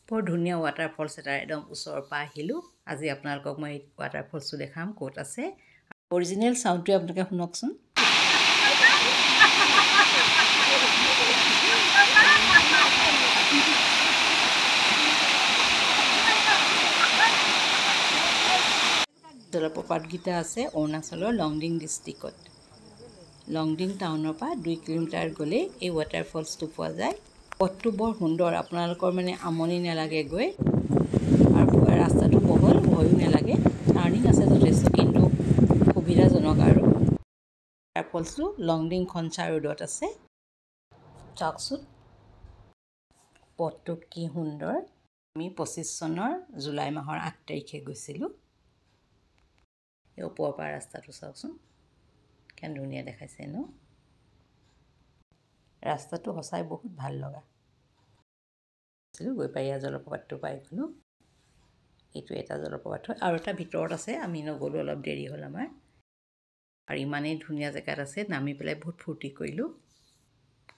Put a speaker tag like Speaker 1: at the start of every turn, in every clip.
Speaker 1: বৰ ধুনীয়া ৱাটাৰফলছ এটা একদম ওচৰৰ পৰা আহিলোঁ। আজি আপোনালোকক মই ৱাটাৰফলছটো দেখাম ক'ত আছে। অৰিজিনেল চাউণ্ডটোৱে আপোনালোকে শুনকচোন। জলপ্ৰপাতকেইটা আছে অৰুণাচলৰ লংডিং ডিষ্ট্ৰিক্টত। লংডিং টাউনৰ পৰা 2 কিলোমিটাৰ গ'লেই এই ৱাটাৰফলছটো পোৱা যায়। পথটো বৰ সুন্দৰ, আপোনালোকৰ আমনি নালাগে গৈ, আৰু ৰাস্তাটো বহল, ভয়ো নালাগে। টাৰ্ণিং আছে যথেষ্ট, কিন্তু সুবিধাজনক। আৰু ৱাটাৰফলছটো লংডিং খনচা ৰোডত আছে। চাওকচোন পথটো কি সুন্দৰ। আমি 25 চনৰ জুলাই মাহৰ 8 তাৰিখে গৈছিলোঁ। এই ওপৰৰ পৰা ৰাস্তাটো চাওকচোন, কেনে ধুনীয়া দেখাইছে ন। ৰাস্তাটো সঁচাই বহুত ভাল লগা। গৈ পাই জলপ্ৰপাতটো পাই গ'লোঁ। এইটো এটা জলপ্ৰপাত হয়, আৰু এটা ভিতৰত আছে, আমি নগ'লোঁ, অলপ দেৰি হ'ল আমাৰ। আৰু ইমানেই ধুনীয়া জেগাত আছে, নামি পেলাই বহুত ফূৰ্তি কৰিলোঁ।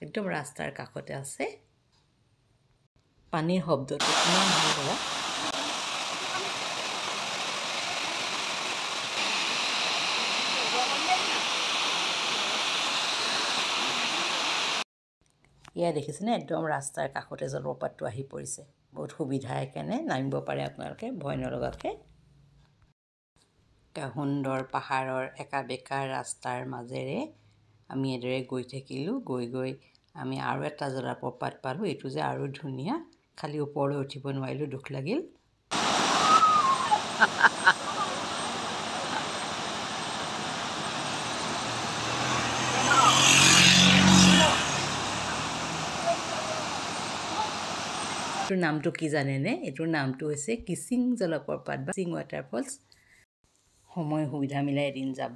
Speaker 1: একদম ৰাস্তাৰ কাষতে আছে। পানীৰ শব্দটো কিমান ভাল লগা। এয়া দেখিছেনে, একদম ৰাস্তাৰ কাষতে জলপ্ৰপাতটো আহি পৰিছে। বহুত সুবিধা, সেইকাৰণে নামিব পাৰে আপোনালোকে ভয় নলগাকৈ। সুন্দৰ পাহাৰৰ একা বেকা ৰাস্তাৰ মাজেৰে আমি এদৰে গৈ থাকিলোঁ। গৈ আমি আৰু এটা জলপ্ৰপাত পালোঁ। এইটো যে আৰু ধুনীয়া, খালি ওপৰলৈ উঠিব নোৱাৰিলোঁ, দুখ লাগিল। এইটোৰ নামটো কি জানেনে? এইটোৰ নামটো হৈছে কিচিং জলপ্ৰপাত বা কিচিং ৱাটাৰফলছ। সময় সুবিধা মিলাই এদিন যাব।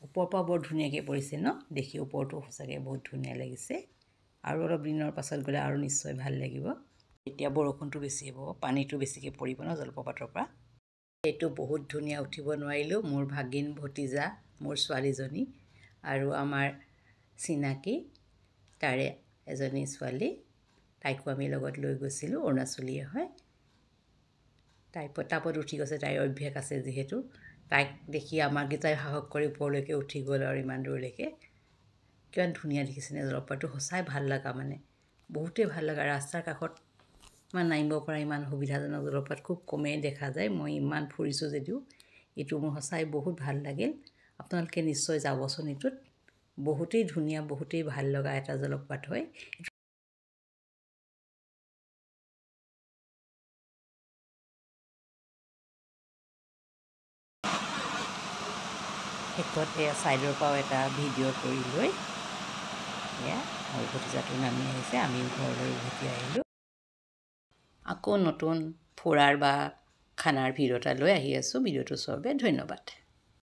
Speaker 1: ওপৰৰ পৰা বৰ ধুনীয়াকৈ পৰিছে ন, দেখি ওপৰটো সঁচাকৈ বহুত ধুনীয়া লাগিছে। আৰু অলপ দিনৰ পাছত গ'লে আৰু নিশ্চয় ভাল লাগিব। এতিয়া বৰষুণটো বেছি হ'ব, পানীটো বেছিকৈ পৰিব ন জলপ্ৰপাতৰ পৰা। এইটো বহুত ধুনীয়া, উঠিব নোৱাৰিলোঁ। মোৰ ভাগিন ভতিজা, মোৰ ছোৱালীজনী আৰু আমাৰ চিনাকি তাৰে এজনী ছোৱালী, তাইকো আমি লগত লৈ গৈছিলোঁ, অৰুণাচলীয়ে হয়। তাই পটাপট উঠি গৈছে, তাইৰ অভ্যাস আছে যিহেতু। তাইক দেখি আমাৰকেইটাই সাহস কৰি ওপৰলৈকে উঠি গ'ল, আৰু ইমান দূৰলৈকে। কিমান ধুনীয়া দেখিছেনে জলপ্ৰপাতটো, সঁচাই ভাল লগা। বহুতেই ভাল লগা। ৰাস্তাৰ কাষত নামিব পৰা ইমান সুবিধাজনক জলপ্ৰপাত খুব কমেই দেখা যায়। মই ইমান ফুৰিছোঁ যদিও এইটো মোৰ সঁচাই বহুত ভাল লাগিল। আপোনালোকে নিশ্চয় যাবচোন। এইটোত বহুতেই ধুনীয়া, বহুতেই ভাল লগা এটা জলপ্ৰপাত হয়। শেষত এয়া ছাইডৰ পৰাও এটা ভিডিঅ' কৰি লৈ এয়া মোৰ ভতিজাটো নামি আহিছে, আমিও ঘৰলৈ উভতি আহিলোঁ। আকৌ নতুন ফুৰাৰ বা খানাৰ ভিডিঅ' এটা লৈ আহি আছোঁ। ভিডিঅ'টো চোৱাৰ বাবে ধন্যবাদ।